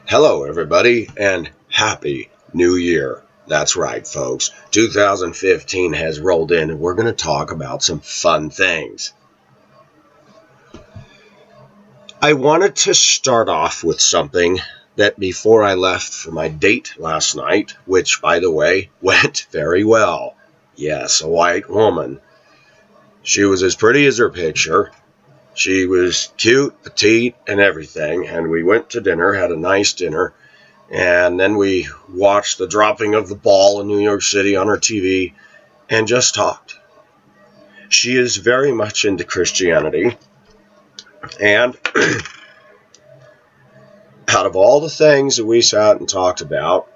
Hello, everybody, and Happy New Year. That's right, folks. 2015 has rolled in, and we're going to talk about some fun things. I wanted to start off with something that before I left for my date last night, which, by the way, went very well. Yes, a white woman. She was as pretty as her picture. She was cute, petite, and everything, and we went to dinner, had a nice dinner. And then we watched the dropping of the ball in New York City on her TV and just talked. She is very much into Christianity. And out of all the things that we sat and talked about,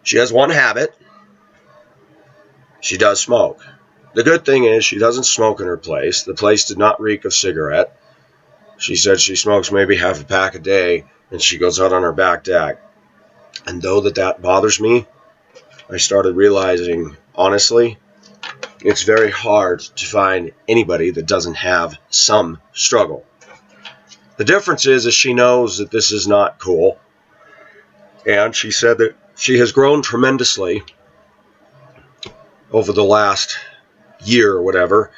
she has one habit. She does smoke. The good thing is she doesn't smoke in her place. The place did not reek of cigarette. She said she smokes maybe half a pack a day, and she goes out on her back deck. And though that bothers me, I started realizing, honestly, it's very hard to find anybody that doesn't have some struggle. The difference is she knows that this is not cool. And she said that she has grown tremendously over the last year or whatever.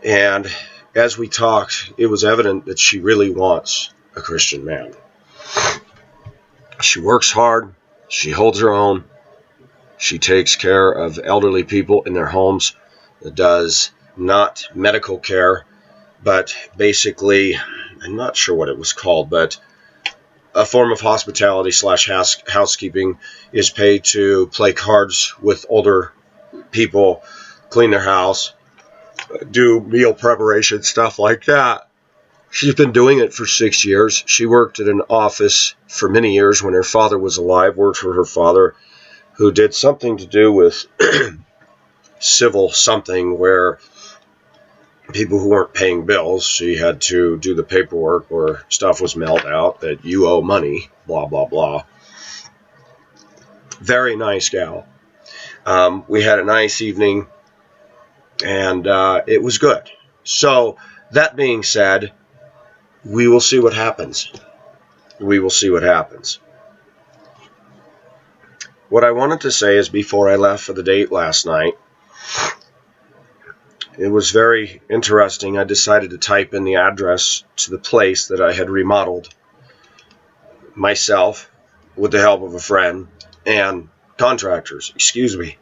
And as we talked, it was evident that she really wants a Christian man. She works hard. She holds her own. She takes care of elderly people in their homes. Does not medical care, but basically, I'm not sure what it was called, but a form of hospitality / housekeeping is paid to play cards with older people, clean their house, do meal preparation, stuff like that. She's been doing it for 6 years. She worked at an office for many years when her father was alive, worked for her father, who did something to do with civil something where people who weren't paying bills, she had to do the paperwork where stuff was mailed out that you owe money, blah, blah, blah. Very nice gal. We had a nice evening, and it was good. So, that being said, we will see what happens. We will see what happens. What I wanted to say is before I left for the date last night, it was very interesting. I decided to type in the address to the place that I had remodeled myself with the help of a friend and contractors. Excuse me.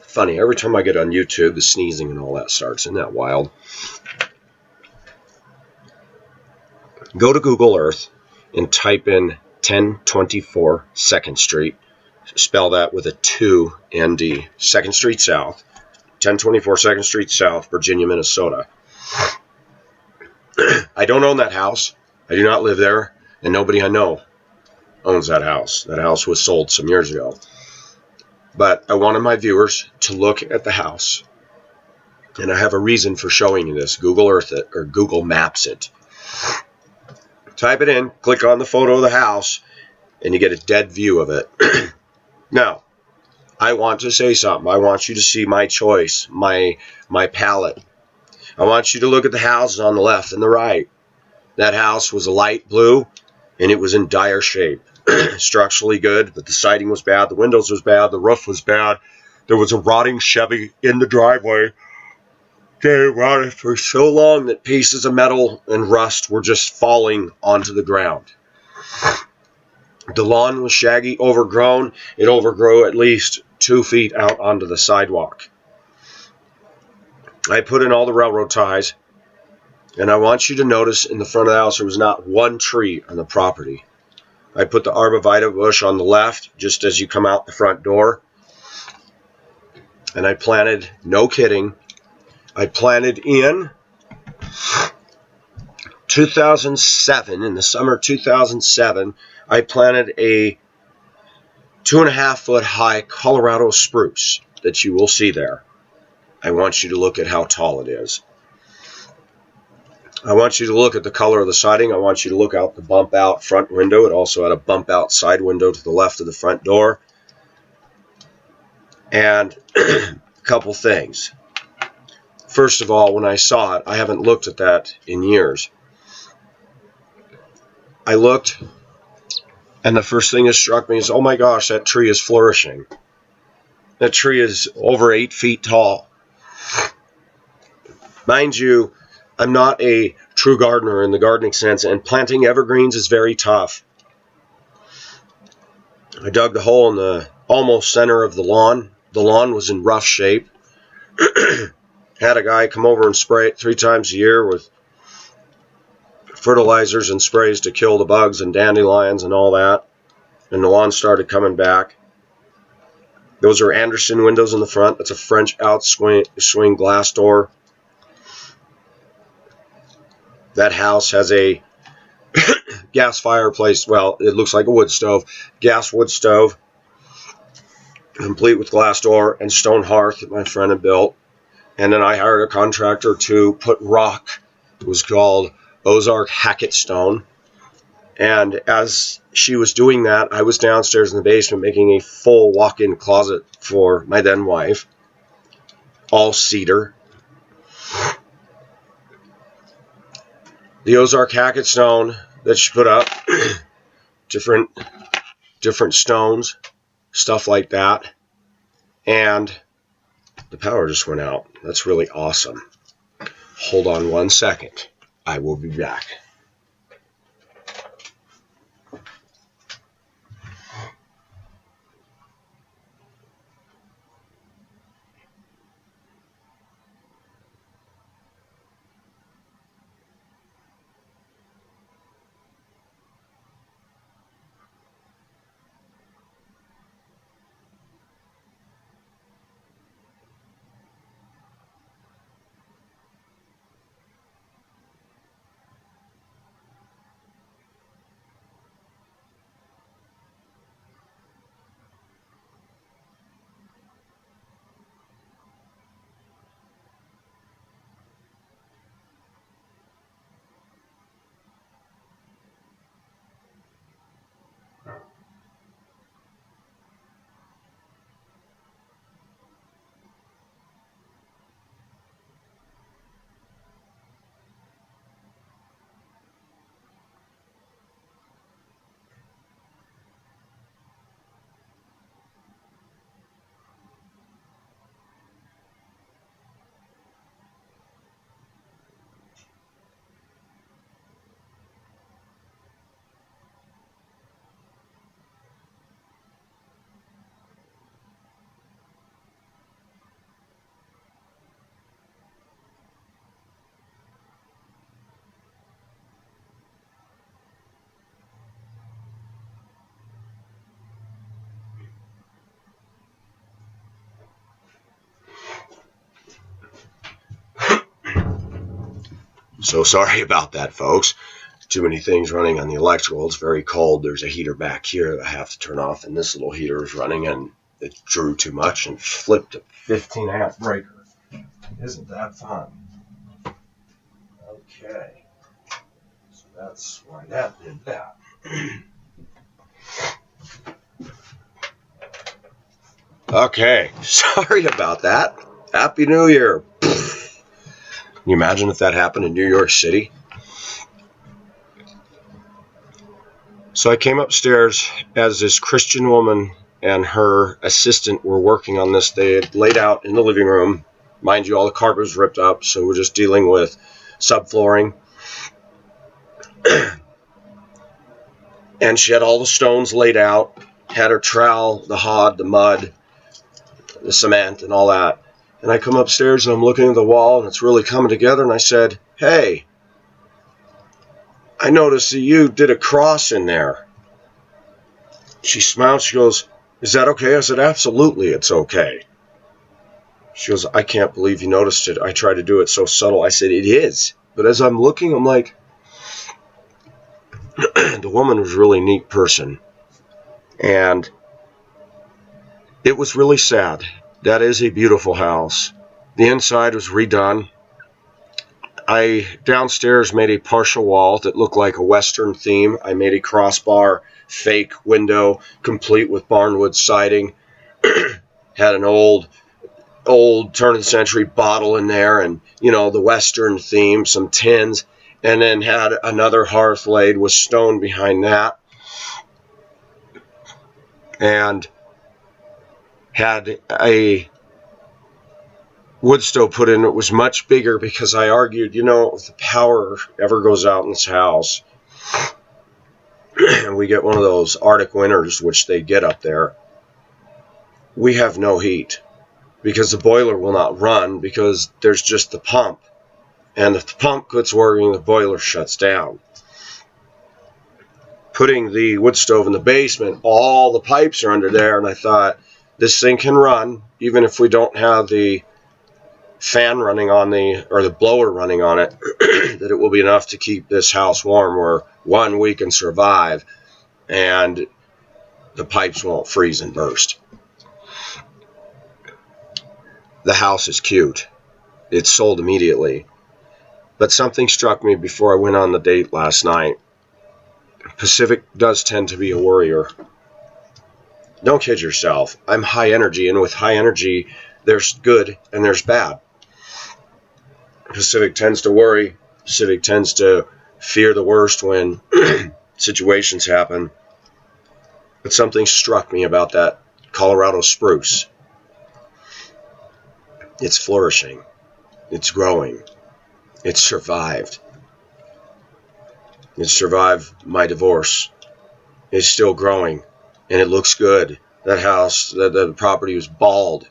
Funny, every time I get on YouTube, the sneezing and all that starts. Isn't that wild? Go to Google Earth and type in 1024 2nd Street. Spell that with a 2 ND. 2nd Street South. 1024 2nd Street South, Virginia, Minnesota. I don't own that house. I do not live there. And nobody I know owns that house. That house was sold some years ago. But I wanted my viewers to look at the house. And I have a reason for showing you this. Google Earth it, or Google Maps it. Type it in, click on the photo of the house, and you get a dead view of it. Now, I want to say something. I want you to see my choice, my palette. I want you to look at the houses on the left and the right. That house was a light blue, and it was in dire shape. Structurally good, but the siding was bad, the windows was bad, the roof was bad. There was a rotting Chevy in the driveway. They rotted for so long that pieces of metal and rust were just falling onto the ground. The lawn was shaggy, overgrown. It overgrew at least 2 feet out onto the sidewalk. I put in all the railroad ties, and I want you to notice in the front of the house there was not one tree on the property. I put the arborvitae bush on the left, just as you come out the front door. And I planted, no kidding, I planted in 2007, in the summer of 2007, I planted a 2.5 foot high Colorado spruce that you will see there. I want you to look at how tall it is. I want you to look at the color of the siding. I want you to look out the bump out front window. It also had a bump out side window to the left of the front door. And a couple things. First of all, when I saw it, I haven't looked at that in years. I looked, and the first thing that struck me is, oh my gosh, that tree is flourishing. That tree is over 8 feet tall. Mind you, I'm not a true gardener in the gardening sense, and planting evergreens is very tough. I dug the hole in the almost center of the lawn. The lawn was in rough shape. Had a guy come over and spray it 3 times a year with fertilizers and sprays to kill the bugs and dandelions and all that. And the lawn started coming back. Those are Anderson windows in the front. That's a French outswing glass door. That house has a gas fireplace. Well, it looks like a wood stove. Gas wood stove, complete with glass door and stone hearth that my friend had built. And then I hired a contractor to put rock. It was called Ozark Hackett stone. And as she was doing that, I was downstairs in the basement making a full walk-in closet for my then wife, all cedar. The Ozark Hackett stone that she put up, different stones, stuff like that. And the power just went out. That's really awesome. Hold on 1 second. I will be back. So sorry about that, folks. Too many things running on the electrical. It's very cold. There's a heater back here that I have to turn off, and this little heater is running, and it drew too much and flipped a 15 amp breaker. Isn't that fun? Okay. So that's why that did that. Okay. Sorry about that. Happy New Year. Can you imagine if that happened in New York City? So I came upstairs as this Christian woman and her assistant were working on this. They had laid out in the living room. Mind you, all the carpet was ripped up, so we're just dealing with subflooring. And she had all the stones laid out, had her trowel, the hod, the mud, the cement, and all that. And I come upstairs and I'm looking at the wall and it's really coming together, and I said, "Hey, I noticed that you did a cross in there." She smiled. She goes, "Is that okay?" I said, "Absolutely, it's okay." She goes, "I can't believe you noticed it. I tried to do it so subtle." I said, "It is." But as I'm looking, I'm like, the woman was a really neat person. And it was really sad. That is a beautiful house. The inside was redone. I downstairs made a partial wall that looked like a Western theme. I made a crossbar fake window complete with barnwood siding. Had an old turn of the century bottle in there, and the Western theme, some tins. and then had another hearth laid with stone behind that, and had a wood stove put in. It was much bigger because I argued, if the power ever goes out in this house, and we get one of those Arctic winters, which they get up there, we have no heat because the boiler will not run because there's just the pump. And if the pump quits working, the boiler shuts down. Putting the wood stove in the basement, all the pipes are under there, and I thought, this thing can run, even if we don't have the fan running on or the blower running on it, that it will be enough to keep this house warm where, one, we can survive, and the pipes won't freeze and burst. The house is cute. It's sold immediately. But something struck me before I went on the date last night. Pacific does tend to be a worrier. Don't kid yourself. I'm high energy, and with high energy, there's good and there's bad. Pacific tends to worry. Pacific tends to fear the worst when situations happen. But something struck me about that Colorado spruce. It's flourishing. It's growing. It's survived. It survived my divorce. It's still growing, and it looks good. That house, the property was bald.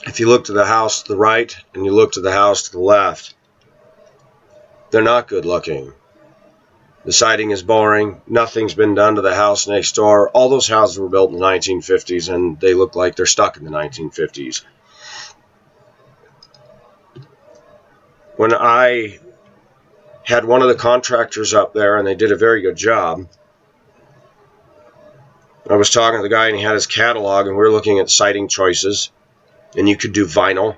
If you look to the house to the right and you look to the house to the left, they're not good looking. The siding is boring. Nothing's been done to the house next door. All those houses were built in the 1950s, and they look like they're stuck in the 1950s. When I had one of the contractors up there, and they did a very good job, I was talking to the guy, and he had his catalog, and we were looking at siding choices. And you could do vinyl.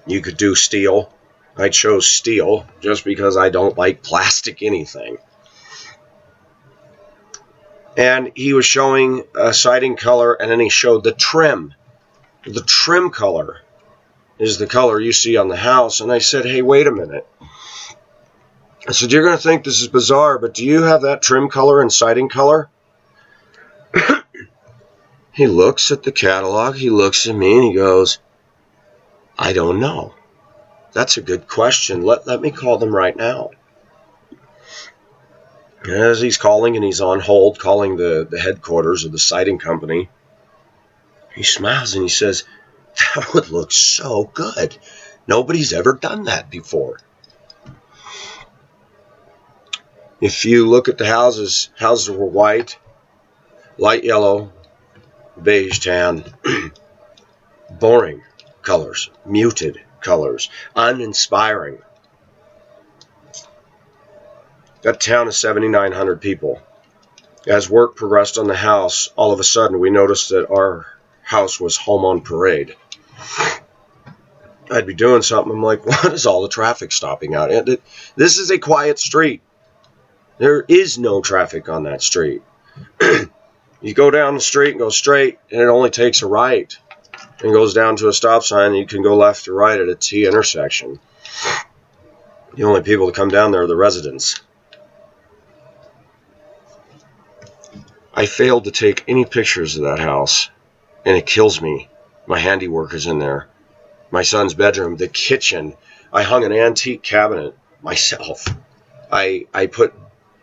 You could do steel. I chose steel just because I don't like plastic anything. And he was showing a siding color, and then he showed the trim. The trim color is the color you see on the house. And I said, hey, wait a minute. I said, you're going to think this is bizarre, but do you have that trim color and siding color? He looks at the catalog, he looks at me, and he goes, I don't know. That's a good question. Let me call them right now. And as he's calling, and he's on hold, calling the headquarters of the siding company, he smiles and he says, that would look so good. Nobody's ever done that before. If you look at the houses were white, light yellow, beige tan, boring colors, muted colors, uninspiring. That town is 7,900 people. As work progressed on the house, all of a sudden we noticed that our house was home on parade. I'd be doing something, I'm like, what is all the traffic stopping out? This is a quiet street. There is no traffic on that street. You go down the street and go straight, and it only takes a right and goes down to a stop sign, and you can go left or right at a T intersection. The only people that come down there are the residents. I failed to take any pictures of that house, and it kills me. My handiwork is in there. My son's bedroom, the kitchen. I hung an antique cabinet myself. I put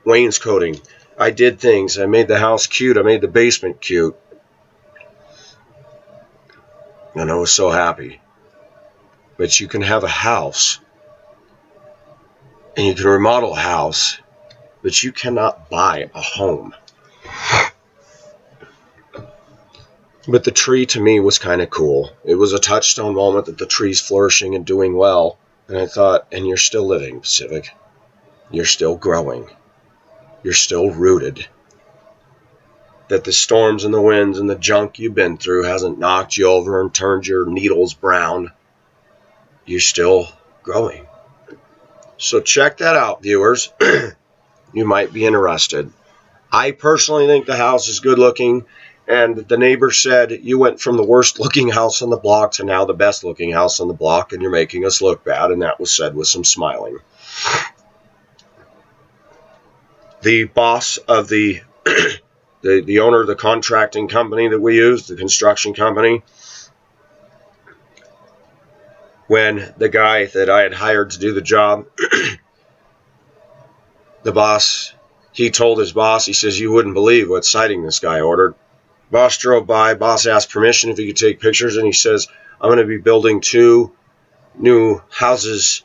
wainscoting. I did things. I made the house cute. I made the basement cute. And I was so happy. But you can have a house, and you can remodel a house, but you cannot buy a home. But the tree to me was kind of cool. It was a touchstone moment that the tree's flourishing and doing well. And I thought, and you're still living, Pacific. You're still growing. You're still rooted. That the storms and the winds and the junk you've been through hasn't knocked you over and turned your needles brown. You're still growing. So check that out, viewers. You might be interested. I personally think the house is good looking. And the neighbor said, you went from the worst looking house on the block to now the best looking house on the block, and you're making us look bad. And that was said with some smiling. The boss of the owner of the contracting company that we use, the construction company, when the guy that I had hired to do the job, the boss, he told his boss, he says, you wouldn't believe what siding this guy ordered. Boss drove by, boss asked permission if he could take pictures, and he says, I'm going to be building 2 new houses,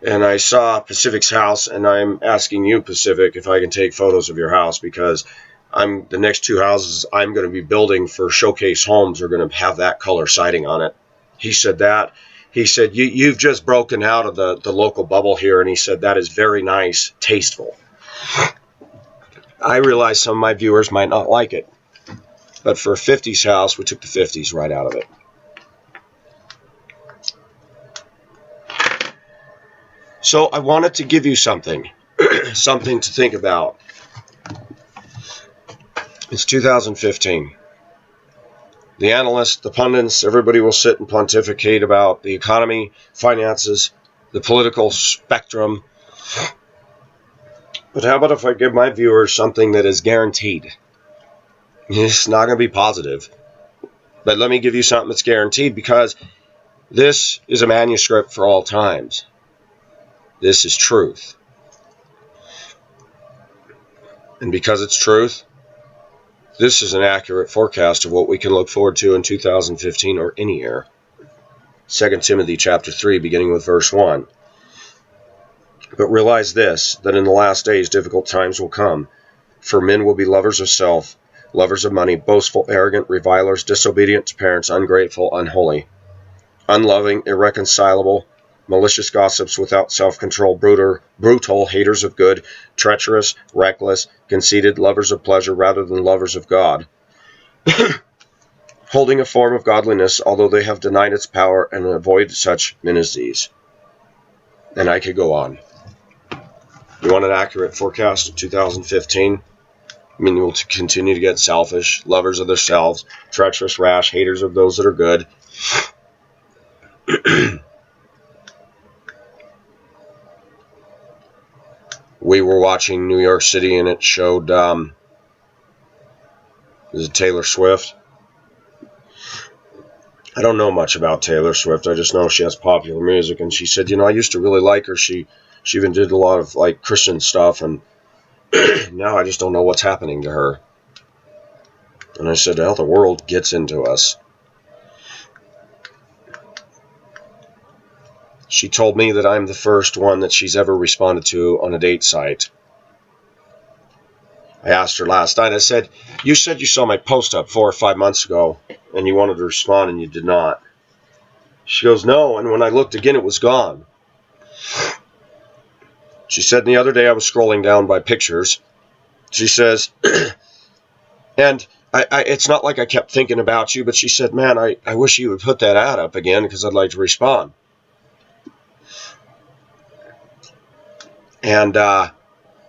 and I saw Pacific's house, and I'm asking you, Pacific, if I can take photos of your house, because the next 2 houses I'm going to be building for Showcase Homes are going to have that color siding on it. He said that. He said, you've just broken out of the local bubble here, and he said, that is very nice, tasteful. I realize some of my viewers might not like it, but for a 50s house, we took the 50s right out of it. So I wanted to give you something, something to think about. It's 2015. The analysts, the pundits, everybody will sit and pontificate about the economy, finances, the political spectrum. But how about if I give my viewers something that is guaranteed? It's not going to be positive. But let me give you something that's guaranteed, because this is a manuscript for all times. This is truth. And because it's truth, this is an accurate forecast of what we can look forward to in 2015 or any year. 2 Timothy chapter 3, beginning with verse 1. But realize this, that in the last days difficult times will come, for men will be lovers of self, lovers of money, boastful, arrogant, revilers, disobedient to parents, ungrateful, unholy, unloving, irreconcilable, malicious gossips, without self-control, brutal, haters of good, treacherous, reckless, conceited, lovers of pleasure rather than lovers of God, holding a form of godliness, although they have denied its power, and avoid such men as these. And I could go on. You want an accurate forecast of 2015? I mean, we'll continue to get selfish, lovers of themselves, treacherous, rash, haters of those that are good. We were watching New York City, and it showed, is it Taylor Swift? I don't know much about Taylor Swift. I just know she has popular music, and she said, I used to really like her. She even did a lot of, like, Christian stuff, and now I just don't know what's happening to her. And I said, the world gets into us. She told me that I'm the first one that she's ever responded to on a date site. I asked her last night, I said you saw my post up 4 or 5 months ago, and you wanted to respond, and you did not. She goes, no, and when I looked again, it was gone. She said, the other day I was scrolling down by pictures. She says, and it's not like I kept thinking about you, but she said, man, I wish you would put that ad up again because I'd like to respond. And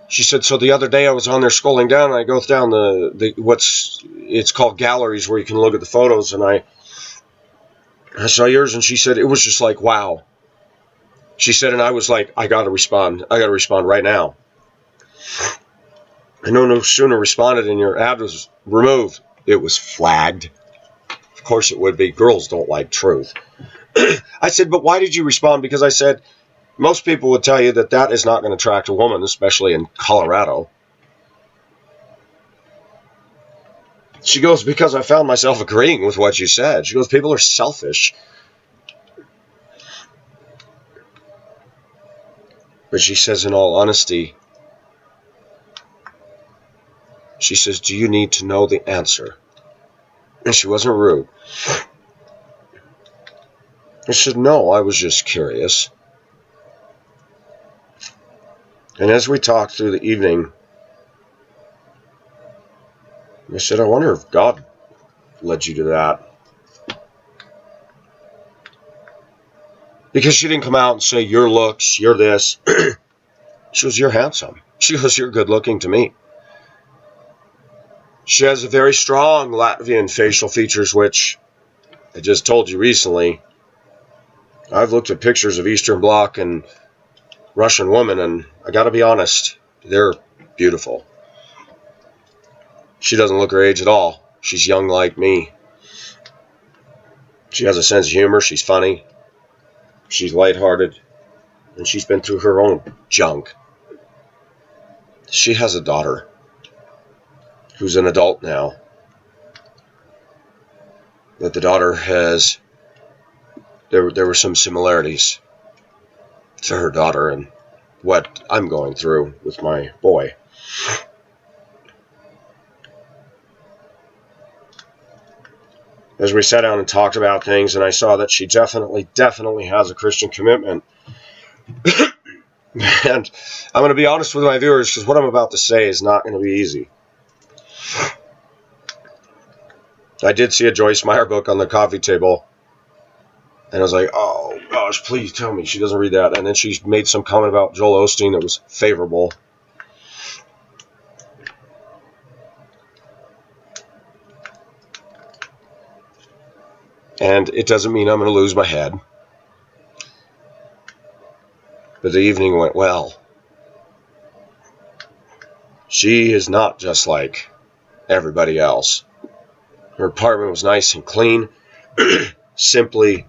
she said, so the other day I was on there scrolling down, and I go down it's called galleries, where you can look at the photos, and I saw yours, and she said, it was just like, wow. She said, and I was like, I got to respond right now. I no sooner responded, and your ad was removed. It was flagged. Of course it would be. Girls don't like truth. I said, but why did you respond? Because I said, most people would tell you that is not going to attract a woman, especially in Colorado. She goes, because I found myself agreeing with what you said. She goes, people are selfish. But she says, in all honesty, she says, do you need to know the answer? And she wasn't rude. I said, no, I was just curious. And as we talked through the evening, I said, I wonder if God led you to that. Because she didn't come out and say, your looks, you're this. She goes, you're handsome. She goes, you're good looking to me. She has a very strong Latvian facial features, which I just told you recently. I've looked at pictures of Eastern Bloc and Russian women, and I gotta be honest, they're beautiful. She doesn't look her age at all. She's young like me. She has a sense of humor. She's funny. She's lighthearted. And she's been through her own junk. She has a daughter who's an adult now. But the daughter has... There were some similarities to her daughter and what I'm going through with my boy. As we sat down and talked about things, and I saw that she definitely has a Christian commitment. And I'm going to be honest with my viewers, because what I'm about to say is not going to be easy. I did see a Joyce Meyer book on the coffee table, and I was like, oh gosh, please tell me she doesn't read that. And then she made some comment about Joel Osteen that was favorable. And it doesn't mean I'm going to lose my head. But the evening went well. She is not just like everybody else. Her apartment was nice and clean, simply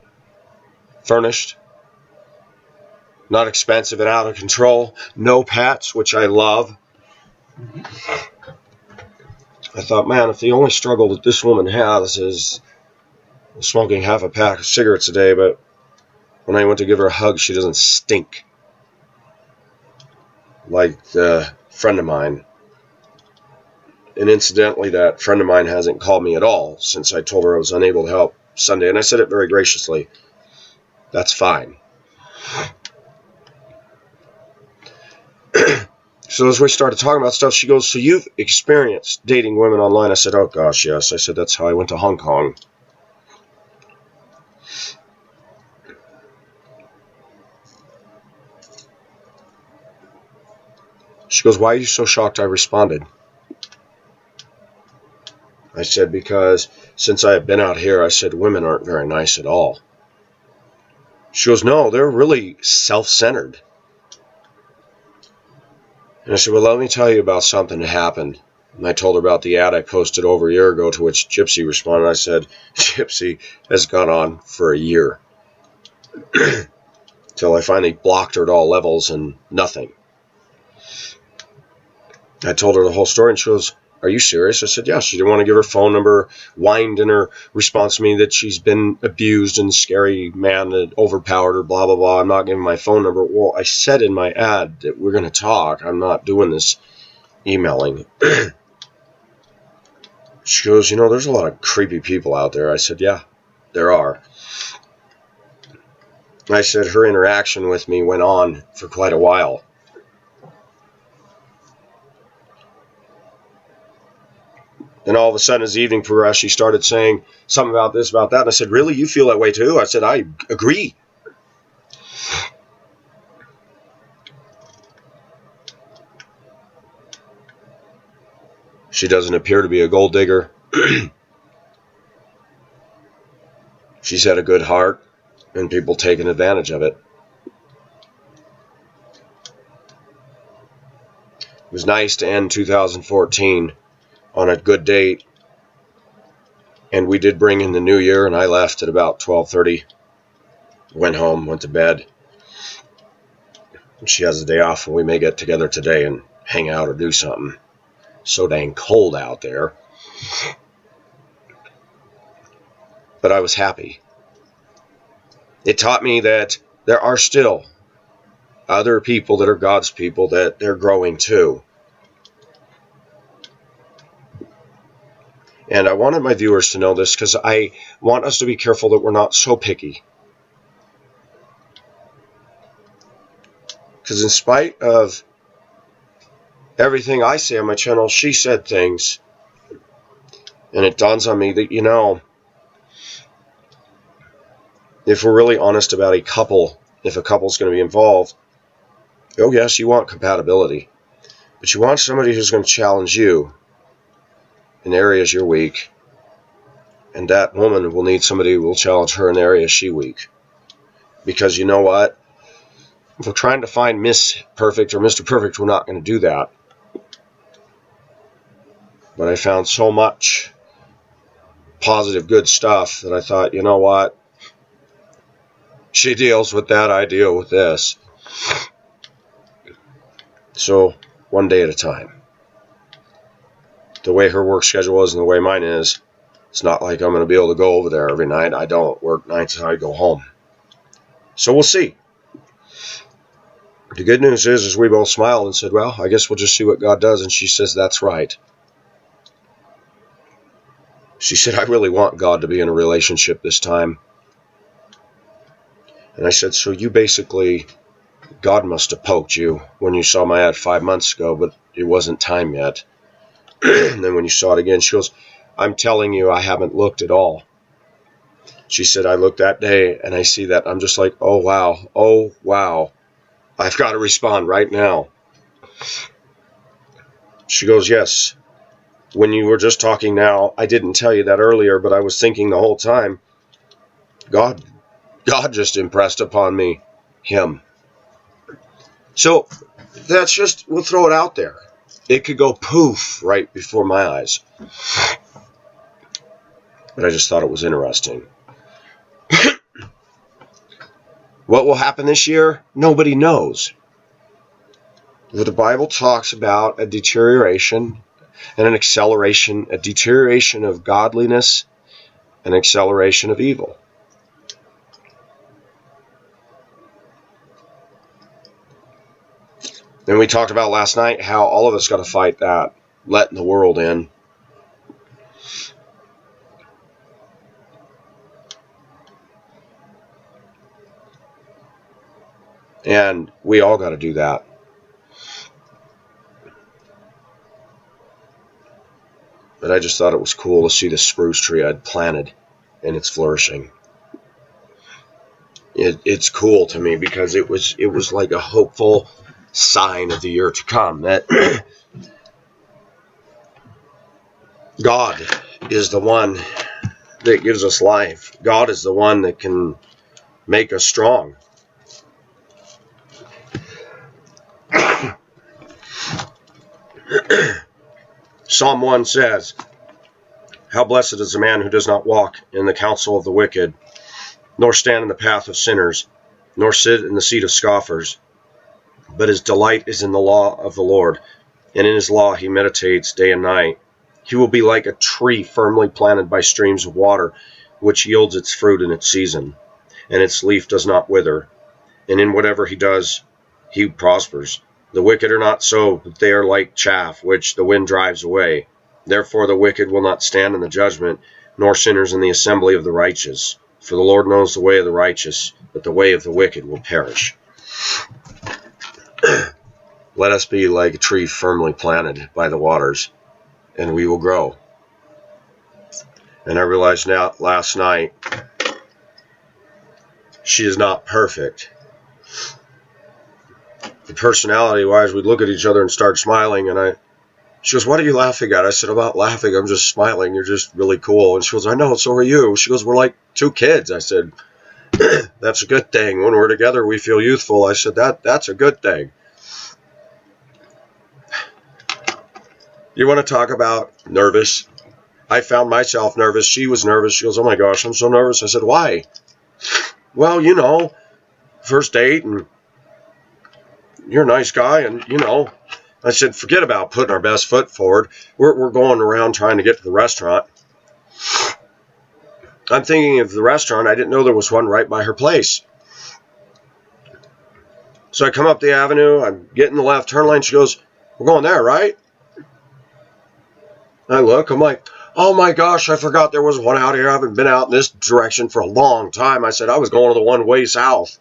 furnished, not expensive and out of control, no pets, which I love. I thought, man, if the only struggle that this woman has is smoking half a pack of cigarettes a day, but when I went to give her a hug, she doesn't stink like the friend of mine. And incidentally, that friend of mine hasn't called me at all since I told her I was unable to help Sunday, and I said it very graciously. That's fine. So as we started talking about stuff, she goes, so you've experienced dating women online? I said, oh gosh, yes. I said, that's how I went to Hong Kong. She goes, why are you so shocked I responded? I said, because since I have been out here, I said, women aren't very nice at all. She goes, no, they're really self-centered. And I said, well, let me tell you about something that happened. And I told her about the ad I posted over a year ago, to which Gypsy responded. I said, Gypsy has gone on for a year. Till I finally blocked her at all levels and nothing. I told her the whole story, and she goes, are you serious? I said, yeah. She didn't want to give her phone number, whined in her response to me that she's been abused and scary man that overpowered her, blah, blah, blah. I'm not giving my phone number. Well, I said in my ad that we're going to talk. I'm not doing this emailing. She goes, you know, there's a lot of creepy people out there. I said, yeah, there are. I said her interaction with me went on for quite a while. And all of a sudden, as the evening progressed, she started saying something about this, about that. And I said, really? You feel that way too? I said, I agree. She doesn't appear to be a gold digger. She's had a good heart, and people taking advantage of it. It was nice to end 2014 on a good date, and we did bring in the new year, and I left at about 12:30, went home, went to bed. And she has a day off, and we may get together today and hang out or do something. So dang cold out there. But I was happy. It taught me that there are still other people that are God's people, that they're growing too. And I wanted my viewers to know this because I want us to be careful that we're not so picky. Because in spite of everything I say on my channel, she said things. And it dawns on me that, you know, if we're really honest about a couple, if a couple's going to be involved, oh yes, you want compatibility. But you want somebody who's going to challenge you in areas you're weak. And that woman will need somebody who will challenge her in areas she's weak. Because you know what? If we're trying to find Miss Perfect or Mr. Perfect, we're not going to do that. But I found so much positive, good stuff that I thought, you know what? She deals with that, I deal with this. So, one day at a time. The way her work schedule is and the way mine is, it's not like I'm going to be able to go over there every night. I don't work nights and I go home. So we'll see. The good news is we both smiled and said, well, I guess we'll just see what God does. And she says, that's right. She said, I really want God to be in a relationship this time. And I said, so you basically, God must have poked you when you saw my ad 5 months ago, but it wasn't time yet. And then when you saw it again, she goes, I'm telling you, I haven't looked at all. She said, I looked that day and I see that. I'm just like, oh, wow. I've got to respond right now. She goes, yes. When you were just talking now, I didn't tell you that earlier, but I was thinking the whole time, God just impressed upon me him. So that's just, we'll throw it out there. It could go poof right before my eyes. But I just thought it was interesting. What will happen this year? Nobody knows. But the Bible talks about a deterioration and an acceleration, a deterioration of godliness, an acceleration of evil. And we talked about last night how all of us got to fight that, letting the world in. And we all got to do that. But I just thought it was cool to see the spruce tree I'd planted and it's flourishing. It's cool to me because it was like a hopeful sign of the year to come that God is the one that gives us life. God is the one that can make us strong. Psalm 1 says, how blessed is the man who does not walk in the counsel of the wicked, nor stand in the path of sinners, nor sit in the seat of scoffers. But his delight is in the law of the Lord, and in his law he meditates day and night. He will be like a tree firmly planted by streams of water, which yields its fruit in its season, and its leaf does not wither. And in whatever he does, he prospers. The wicked are not so, but they are like chaff, which the wind drives away. Therefore the wicked will not stand in the judgment, nor sinners in the assembly of the righteous. For the Lord knows the way of the righteous, but the way of the wicked will perish. Let us be like a tree firmly planted by the waters, and we will grow. And I realized now, last night, she is not perfect. Personality-wise, we'd look at each other and start smiling, and she goes, what are you laughing at? I said, I'm not laughing, I'm just smiling, you're just really cool. And she goes, I know, so are you. She goes, we're like two kids. I said, that's a good thing. When we're together, we feel youthful. I said, that's a good thing. You want to talk about nervous? I found myself nervous. She was nervous. She goes, oh my gosh, I'm so nervous. I said, why? Well, you know, first date, and you're a nice guy, and, you know, I said, forget about putting our best foot forward. We're going around trying to get to the restaurant. I'm thinking of the restaurant. I didn't know there was one right by her place. So I come up the avenue. I'm getting the left turn lane. She goes, we're going there, right? I look. I'm like, oh my gosh, I forgot there was one out here. I haven't been out in this direction for a long time. I said, I was going to the one way south.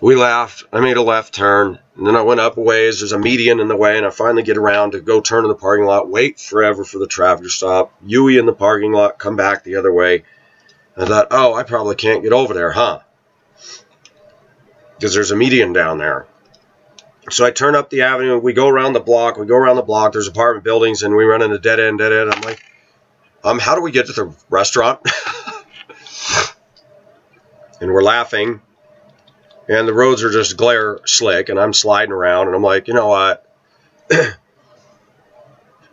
We laughed. I made a left turn, and then I went up a ways. There's a median in the way, and I finally get around to go turn in the parking lot, wait forever for the traffic to stop, Yui in the parking lot, come back the other way. I thought, oh, I probably can't get over there, huh? Because there's a median down there. So I turn up the avenue. We go around the block. There's apartment buildings, and we run into dead end. I'm like, how do we get to the restaurant? And we're laughing. And the roads are just glare slick, and I'm sliding around, and I'm like, you know what?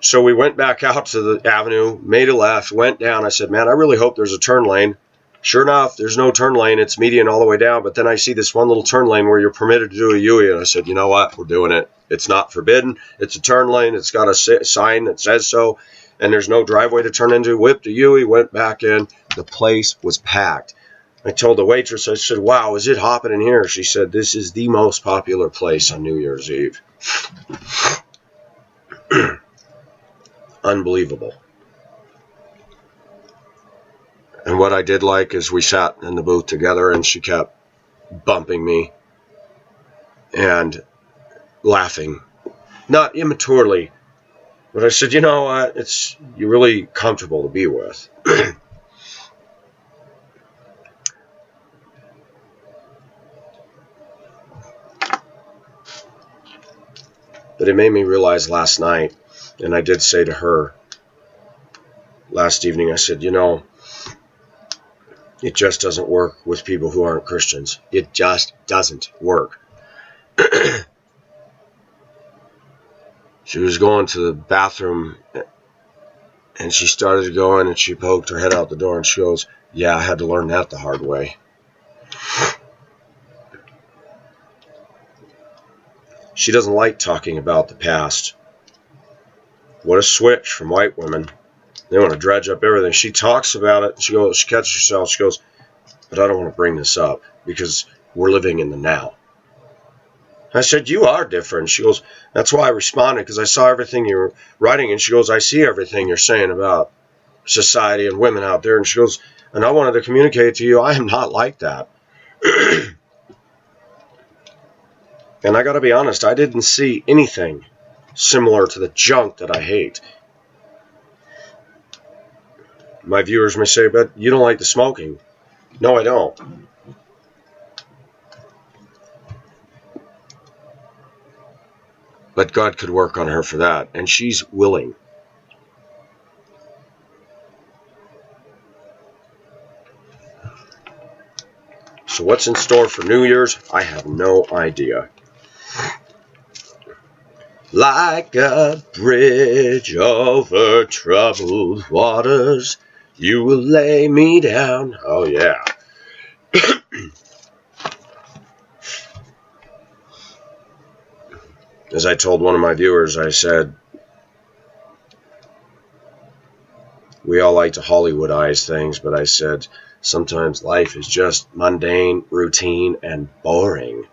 So we went back out to the avenue, made a left, went down. I said, man, I really hope there's a turn lane. Sure enough, there's no turn lane. It's median all the way down. But then I see this one little turn lane where you're permitted to do a UE. And I said, you know what? We're doing it. It's not forbidden. It's a turn lane. It's got a sign that says so. And there's no driveway to turn into. Whipped a UE, went back in. The place was packed. I told the waitress, I said, wow, is it hopping in here? She said, this is the most popular place on New Year's Eve. Unbelievable. And what I did like is we sat in the booth together, and she kept bumping me and laughing. Not immaturely, but I said, you know what? You're really comfortable to be with. But it made me realize last night, and I did say to her last evening, I said, you know, it just doesn't work with people who aren't Christians. It just doesn't work. She was going to the bathroom, and she started to go in, and she poked her head out the door, and she goes, yeah, I had to learn that the hard way. She doesn't like talking about the past. What a switch from white women. They want to dredge up everything. She talks about it. She catches herself. She goes, but I don't want to bring this up because we're living in the now. I said, you are different. She goes, that's why I responded, because I saw everything you were writing. And she goes, I see everything you're saying about society and women out there. And she goes, and I wanted to communicate to you, I am not like that. And I got to be honest, I didn't see anything similar to the junk that I hate. My viewers may say, but you don't like the smoking. No, I don't. But God could work on her for that, and she's willing. So what's in store for New Year's? I have no idea. Like a bridge over troubled waters, you will lay me down. Oh, yeah. As I told one of my viewers, I said, we all like to Hollywoodize things, but I said, sometimes life is just mundane, routine, and boring.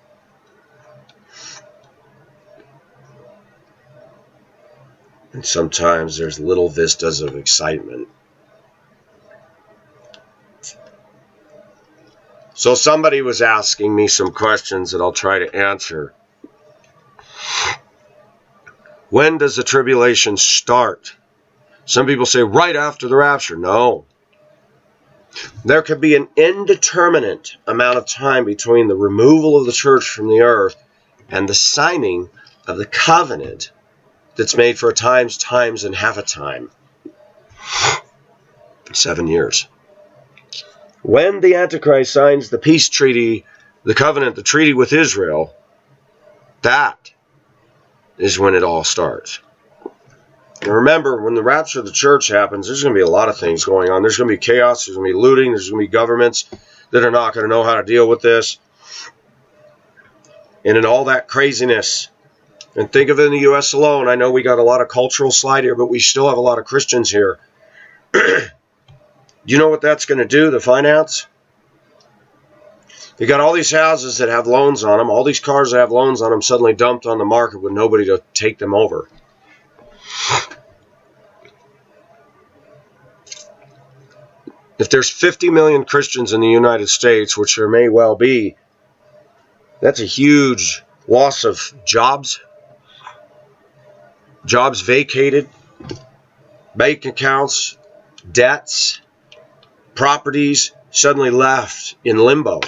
And sometimes there's little vistas of excitement. So somebody was asking me some questions that I'll try to answer. When does the tribulation start? Some people say right after the rapture. No. There could be an indeterminate amount of time between the removal of the church from the earth and the signing of the covenant that's made for a times, and half a time. 7 years. When the Antichrist signs the peace treaty, the covenant, the treaty with Israel, that is when it all starts. And remember, when the rapture of the church happens, there's going to be a lot of things going on. There's going to be chaos, there's going to be looting, there's going to be governments that are not going to know how to deal with this. And in all that craziness, and think of it in the U.S. alone, I know we got a lot of cultural slide here, but we still have a lot of Christians here. You know what that's going to do, the finance? You got all these houses that have loans on them, all these cars that have loans on them suddenly dumped on the market with nobody to take them over. If there's 50 million Christians in the United States, which there may well be, that's a huge loss of jobs. Jobs vacated, bank accounts, debts, properties suddenly left in limbo.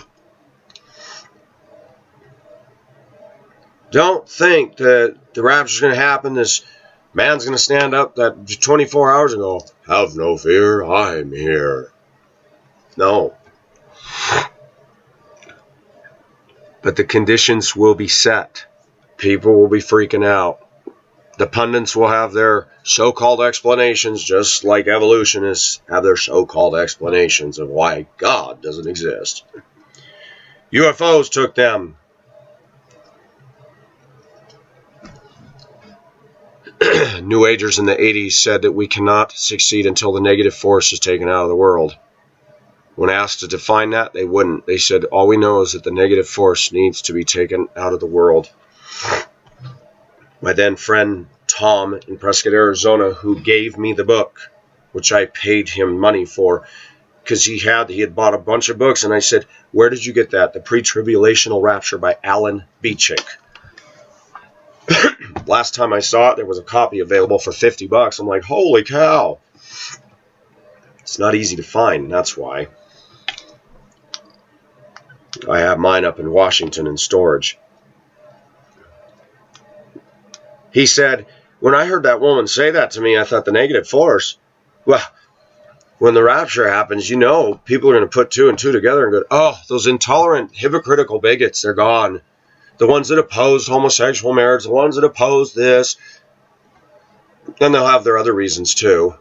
Don't think that the rapture's going to happen. This man's going to stand up that 24 hours and go, have no fear, I'm here. No. But the conditions will be set. People will be freaking out. The pundits will have their so-called explanations, just like evolutionists have their so-called explanations of why God doesn't exist. UFOs took them. New Agers in the 80s said that we cannot succeed until the negative force is taken out of the world. When asked to define that, they wouldn't. They said, all we know is that the negative force needs to be taken out of the world. My then friend Tom in Prescott, Arizona, who gave me the book, which I paid him money for, because he had bought a bunch of books, and I said, where did you get that? The Pre-Tribulational Rapture by Alan Beechick. Last time I saw it, there was a copy available for $50. I'm like, holy cow. It's not easy to find, and that's why. I have mine up in Washington in storage. He said, when I heard that woman say that to me, I thought the negative force. Well, when the rapture happens, you know, people are going to put two and two together and go, oh, those intolerant, hypocritical bigots, they're gone. The ones that oppose homosexual marriage, the ones that oppose this. And they'll have their other reasons too.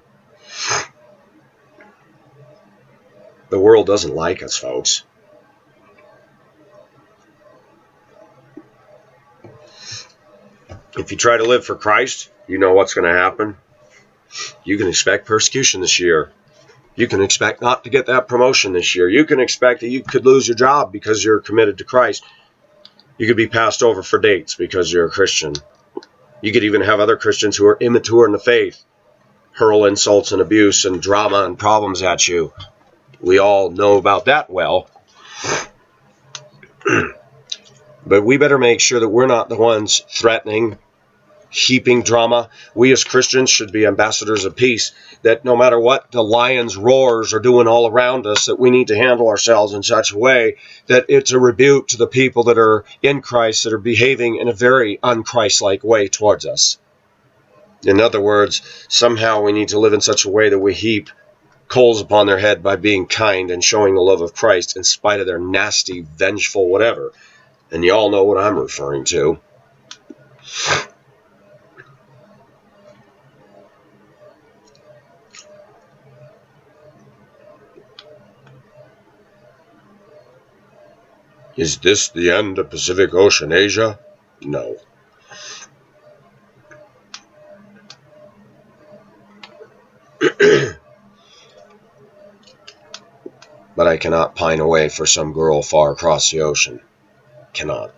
The world doesn't like us, folks. If you try to live for Christ, you know what's going to happen. You can expect persecution this year. You can expect not to get that promotion this year. You can expect that you could lose your job because you're committed to Christ. You could be passed over for dates because you're a Christian. You could even have other Christians who are immature in the faith hurl insults and abuse and drama and problems at you. We all know about that well. But we better make sure that we're not the ones threatening, heaping drama. We as Christians should be ambassadors of peace, that no matter what the lions' roars are doing all around us, that we need to handle ourselves in such a way that it's a rebuke to the people that are in Christ, that are behaving in a very un-Christ-like way towards us. In other words, somehow we need to live in such a way that we heap coals upon their head by being kind and showing the love of Christ in spite of their nasty, vengeful whatever. And you all know what I'm referring to. Is this the end of Pacific Ocean Asia? No. But I cannot pine away for some girl far across the ocean. Cannot.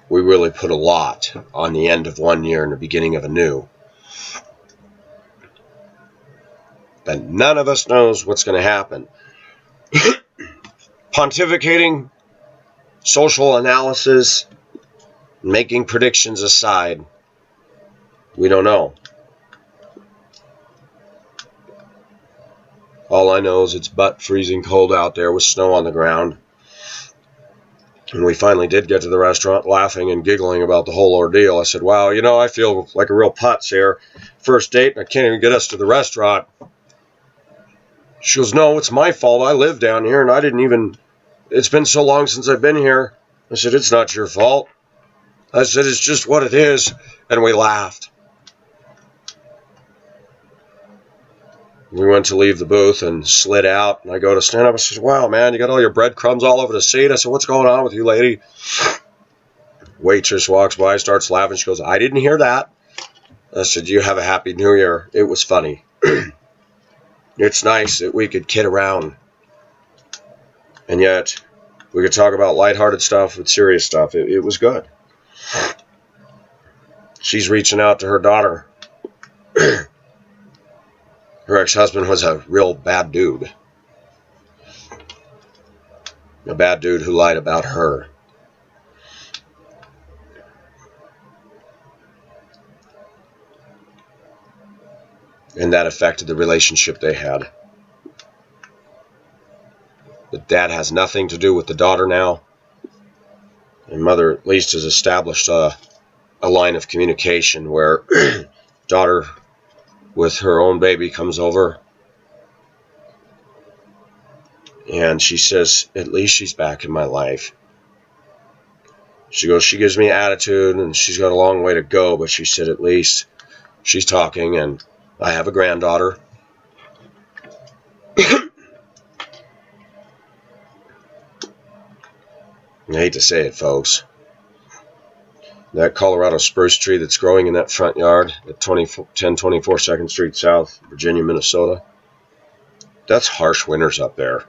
We really put a lot on the end of one year and the beginning of a new. But none of us knows what's going to happen. Pontificating, social analysis, making predictions aside, we don't know. All I know is it's butt freezing cold out there with snow on the ground. And we finally did get to the restaurant laughing and giggling about the whole ordeal. I said, wow, you know, I feel like a real putz here. First date and I can't even get us to the restaurant. She goes, no, it's my fault. I live down here and I didn't even, it's been so long since I've been here. I said, it's not your fault. I said, it's just what it is. And we laughed. We went to leave the booth and slid out. And I go to stand up. I said, wow, man, you got all your breadcrumbs all over the seat. I said, what's going on with you, lady? Waitress walks by, starts laughing. She goes, I didn't hear that. I said, you have a happy new year. It was funny. It's nice that we could kid around. And yet, we could talk about lighthearted stuff with serious stuff. It was good. She's reaching out to her daughter. Her ex-husband was a real bad dude. A bad dude who lied about her. And that affected the relationship they had. The dad has nothing to do with the daughter now. And mother at least has established a line of communication where daughter with her own baby comes over. And she says, at least she's back in my life. She goes, she gives me attitude and she's got a long way to go, but she said at least she's talking and I have a granddaughter. I hate to say it, folks. That Colorado spruce tree that's growing in that front yard at 1024 2nd Street South, Virginia, Minnesota, that's harsh winters up there.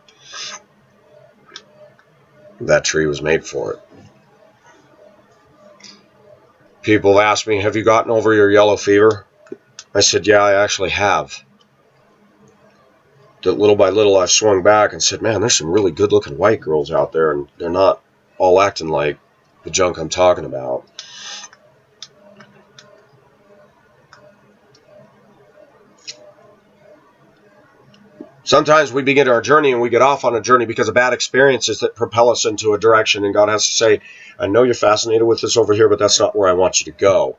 That tree was made for it. People have asked me, have you gotten over your yellow fever? I said, yeah, I actually have. That little by little I swung back and said, man, there's some really good looking white girls out there and they're not all acting like the junk I'm talking about. Sometimes we begin our journey and we get off on a journey because of bad experiences that propel us into a direction, and God has to say, I know you're fascinated with this over here, but that's not where I want you to go.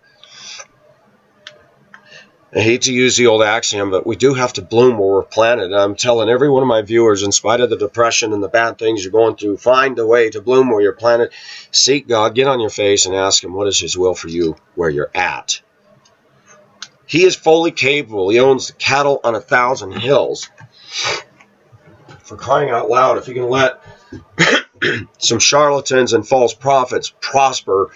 I hate to use the old axiom, but we do have to bloom where we're planted. And I'm telling every one of my viewers, in spite of the depression and the bad things you're going through, find a way to bloom where you're planted. Seek God, get on your face and ask Him what is His will for you where you're at. He is fully capable. He owns the cattle on 1,000 hills. For crying out loud, if He can let some charlatans and false prophets prosper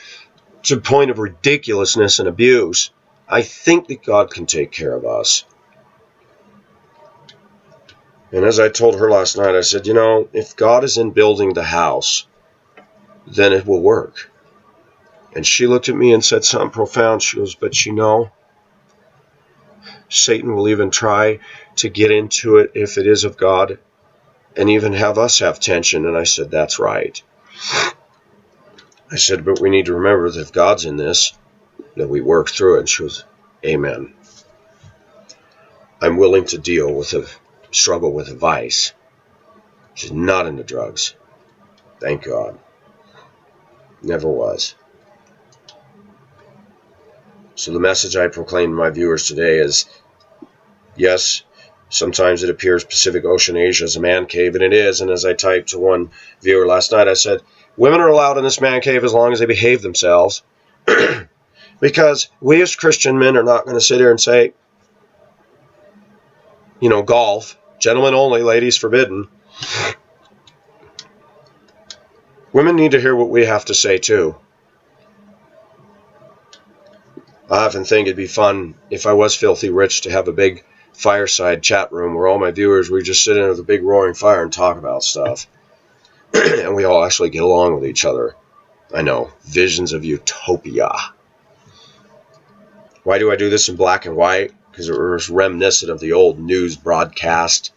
to the point of ridiculousness and abuse, I think that God can take care of us. And as I told her last night, I said, you know, if God is in building the house, then it will work. And she looked at me and said something profound. She goes, but you know, Satan will even try to get into it if it is of God and even have us have tension. And I said, that's right. I said, but we need to remember that if God's in this, that we work through it. And she was, amen. I'm willing to deal with a struggle with a vice. She's not into drugs. Thank God. Never was. So the message I proclaim to my viewers today is, yes, sometimes it appears Pacific Ocean Asia is a man cave, and it is. And as I typed to one viewer last night, I said, women are allowed in this man cave as long as they behave themselves. Because we as Christian men are not going to sit here and say, you know, golf, gentlemen only, ladies forbidden. Women need to hear what we have to say too. I often think it'd be fun if I was filthy rich to have a big fireside chat room where all my viewers, we just sit in with a big roaring fire and talk about stuff. And we all actually get along with each other. I know, visions of utopia. Why do I do this in black and white? Because it was reminiscent of the old news broadcast.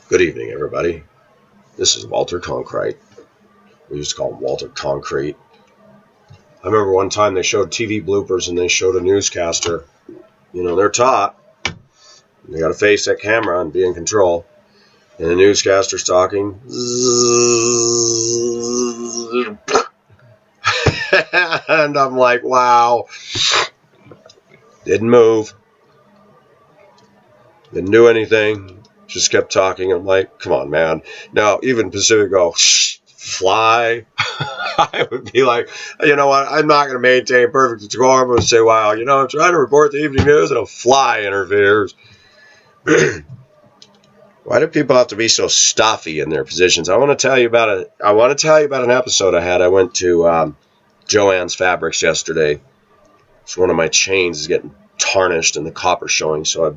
Good evening, everybody. This is Walter Concrete. We used to call him Walter Concrete. I remember one time they showed TV bloopers and they showed a newscaster. You know, they're taught. They got to face that camera and be in control. And the newscaster's talking. And I'm like, wow. Didn't move. Didn't do anything. Just kept talking. I'm like, come on, man. Now, even Pacific go, fly. I would be like, you know what? I'm not going to maintain perfect decorum. I'm going to say, wow, you know, I'm trying to report the evening news and a fly interferes. Why do people have to be so stuffy in their positions? I want to tell you about an episode I had. I went to Joann's Fabrics yesterday. So one of my chains is getting tarnished and the copper showing, so I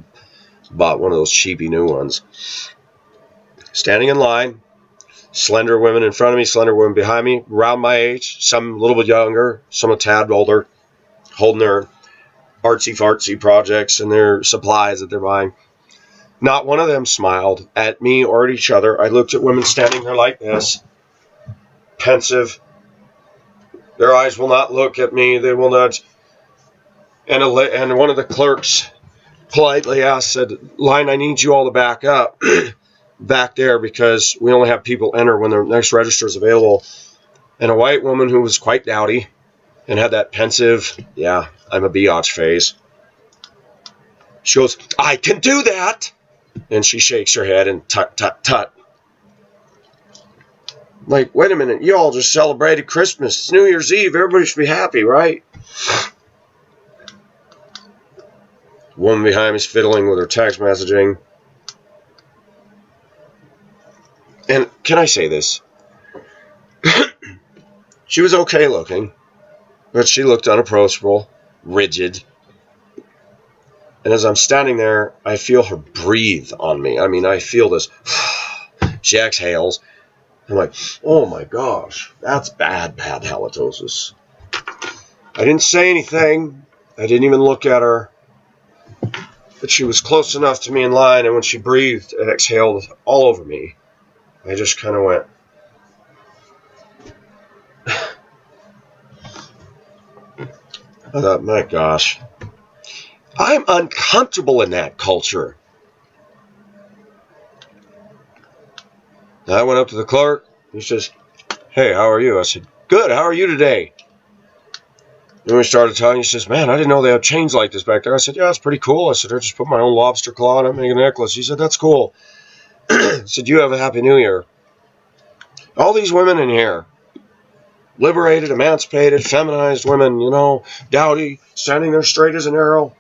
bought one of those cheapy new ones. Standing in line, slender women in front of me, slender women behind me, around my age, some a little bit younger, some a tad older, holding their artsy-fartsy projects and their supplies that they're buying. Not one of them smiled at me or at each other. I looked at women standing there like this, pensive. Their eyes will not look at me. They will not. And one of the clerks politely asked, said, "Line, I need you all to back up back there because we only have people enter when the next register is available." And a white woman who was quite dowdy and had that pensive, yeah, I'm a biatch face. She goes, "I can do that." And she shakes her head and tut, tut, tut. Like, wait a minute, you all just celebrated Christmas. It's New Year's Eve. Everybody should be happy, right? Woman behind me is fiddling with her text messaging. And can I say this? She was okay looking, but she looked unapproachable, rigid. And as I'm standing there, I feel her breathe on me. I mean, I feel this. She exhales. I'm like, oh my gosh, that's bad halitosis. I didn't say anything. I didn't even look at her. But she was close enough to me in line, and when she breathed and exhaled all over me, I just kind of went. I thought, my gosh, I'm uncomfortable in that culture. I went up to the clerk. He says, "Hey, how are you?" I said, "Good, how are you today?" And we started talking. He says, "Man, I didn't know they had chains like this back there." I said, "Yeah, it's pretty cool." I said, "I just put my own lobster claw on it, make a necklace." He said, "That's cool." I said, "You have a happy new year." All these women in here, liberated, emancipated, feminized women, dowdy, standing there straight as an arrow.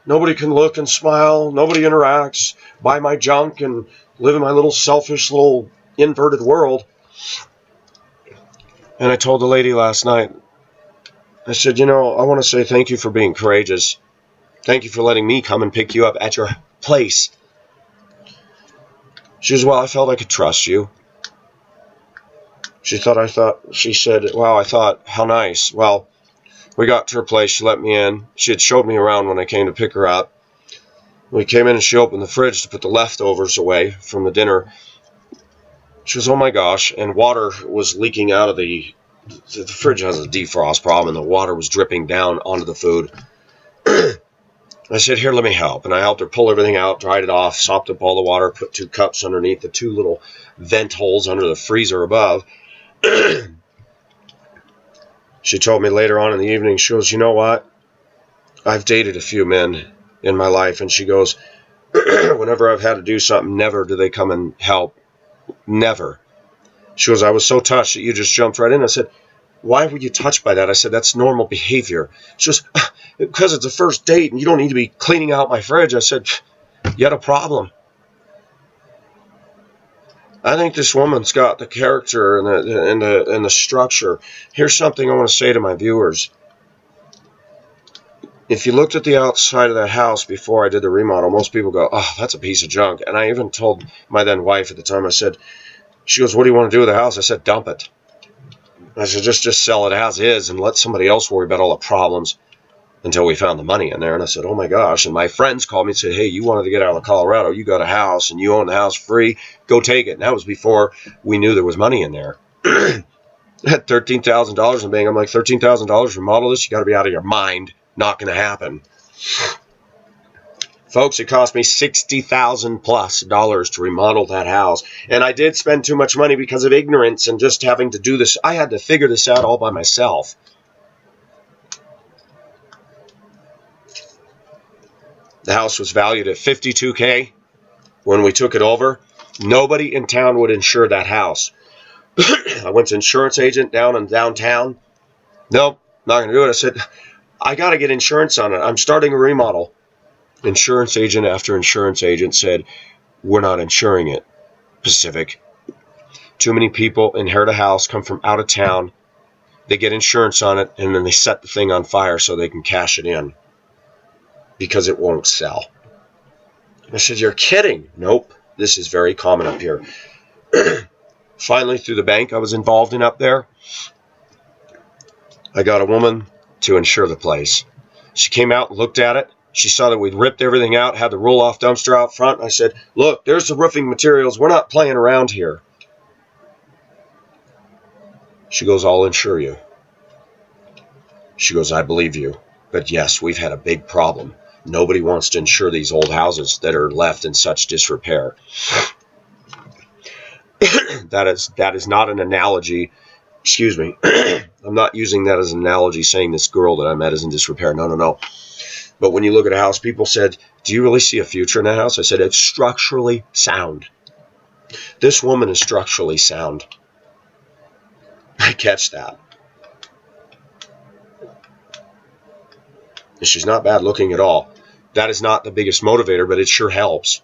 Nobody can look and smile. Nobody interacts. Buy my junk and live in my little selfish, little inverted world. And I told the lady last night, I said, I want to say thank you for being courageous. Thank you for letting me come and pick you up at your place. She says, "Well, I felt I could trust you." She said, "Wow, I thought, how nice." Well, we got to her place. She let me in. She had showed me around when I came to pick her up. We came in and she opened the fridge to put the leftovers away from the dinner. She goes, "Oh my gosh." And water was leaking out of the fridge has a defrost problem, and the water was dripping down onto the food. I said, "Here, let me help." And I helped her pull everything out, dried it off, sopped up all the water, put 2 cups underneath the 2 little vent holes under the freezer above. She told me later on in the evening, she goes, "You know what? I've dated a few men in my life." And she goes, "Whenever I've had to do something, never do they come and help. Never." She goes, "I was so touched that you just jumped right in." I said, "Why were you touched by that?" I said, "That's normal behavior." She goes, "Because it's a first date and you don't need to be cleaning out my fridge." I said, "You had a problem." I think this woman's got the character and the structure. Here's something I want to say to my viewers. If you looked at the outside of that house before I did the remodel, most people go, "Oh, that's a piece of junk." And I even told my then wife at the time, I said, she goes, "What do you want to do with the house?" I said, "Dump it." I said, just sell it as is and let somebody else worry about all the problems until we found the money in there. And I said, "Oh my gosh." And my friends called me and said, "Hey, you wanted to get out of Colorado. You got a house and you own the house free. Go take it." And that was before we knew there was money in there. I had $13,000 in the bank. I'm like, $13,000 to remodel this? You got to be out of your mind. Not going to happen. Folks, it cost me $60,000+ to remodel that house. And I did spend too much money because of ignorance and just having to do this. I had to figure this out all by myself. The house was valued at $52K when we took it over. Nobody in town would insure that house. I went to insurance agent down in downtown. "Nope, not going to do it." I said, "I got to get insurance on it. I'm starting a remodel." Insurance agent after insurance agent said, "We're not insuring it, Pacific. Too many people inherit a house, come from out of town. They get insurance on it, and then they set the thing on fire so they can cash it in because it won't sell." I said, "You're kidding." "Nope, this is very common up here." Finally, through the bank I was involved in up there, I got a woman to insure the place. She came out and looked at it. She saw that we'd ripped everything out, had the roll-off dumpster out front. I said, look, there's the roofing materials. We're not playing around here. She goes, I'll insure you. She goes, I believe you. But yes, we've had a big problem. Nobody wants to insure these old houses that are left in such disrepair. That is not an analogy. Excuse me. I'm not using that as an analogy saying this girl that I met is in disrepair. No, no, no. But when you look at a house, people said, do you really see a future in that house? I said, it's structurally sound. This woman is structurally sound. I catch that. And she's not bad looking at all. That is not the biggest motivator, but it sure helps.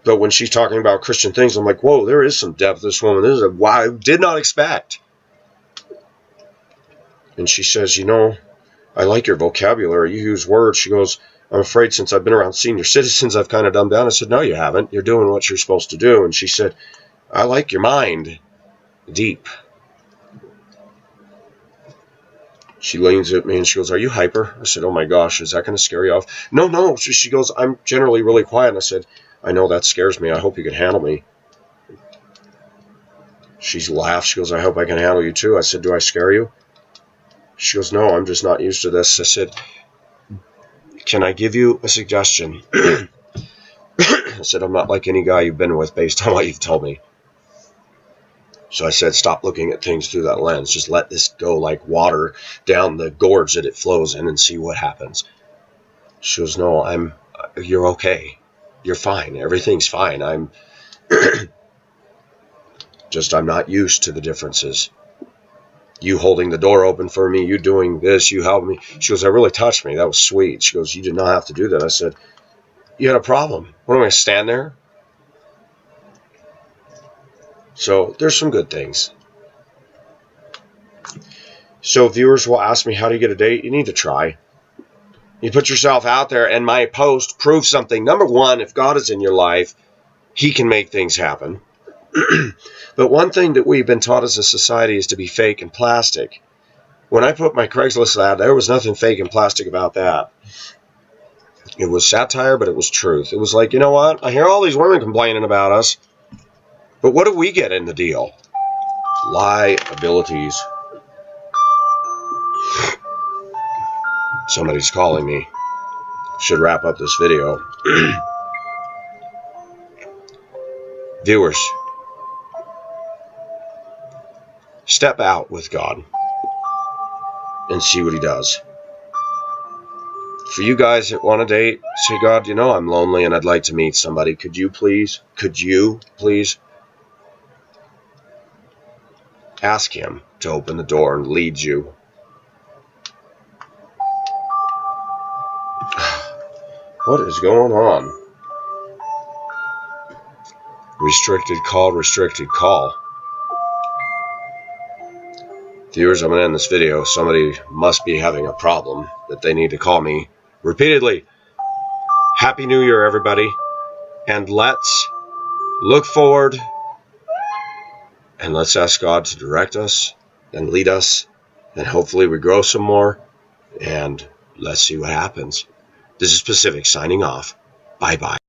But when she's talking about Christian things, I'm like, whoa, there is some depth to this woman. This is a wow, I did not expect. And she says, you know, I like your vocabulary. You use words. She goes, I'm afraid since I've been around senior citizens, I've kind of dumbed down. I said, no, you haven't. You're doing what you're supposed to do. And she said, I like your mind. Deep. She leans at me and she goes, are you hyper? I said, oh my gosh, is that going to scare you off? No, no. She goes, I'm generally really quiet. And I said, I know that scares me. I hope you can handle me. She laughed. She goes, I hope I can handle you too. I said, do I scare you? She goes, no, I'm just not used to this. I said, can I give you a suggestion? I said, I'm not like any guy you've been with based on what you've told me. So I said, stop looking at things through that lens. Just let this go like water down the gorge that it flows in and see what happens. She goes, no, you're okay. You're fine. Everything's fine. I'm not used to the differences. You holding the door open for me, you doing this, you helping me. She goes, that really touched me. That was sweet. She goes, you did not have to do that. I said, you had a problem. What am I going to stand there? So there's some good things. So viewers will ask me, how do you get a date? You need to try. You put yourself out there, and my post proves something. Number one, if God is in your life, he can make things happen. But one thing that we've been taught as a society is to be fake and plastic. When I put my Craigslist ad, there was nothing fake and plastic about that. It was satire, but it was truth. It was like, you know what? I hear all these women complaining about us. But what do we get in the deal? Liabilities. Somebody's calling me. Should wrap up this video. Viewers, step out with God and see what he does. For you guys that want a date, say, God, you know I'm lonely and I'd like to meet somebody. Could you please ask him to open the door and lead you? What is going on? Restricted call. Viewers, I'm going to end this video. Somebody must be having a problem that they need to call me repeatedly. Happy New Year, everybody. And let's look forward and let's ask God to direct us and lead us. And hopefully we grow some more. And let's see what happens. This is Pacific signing off. Bye-bye.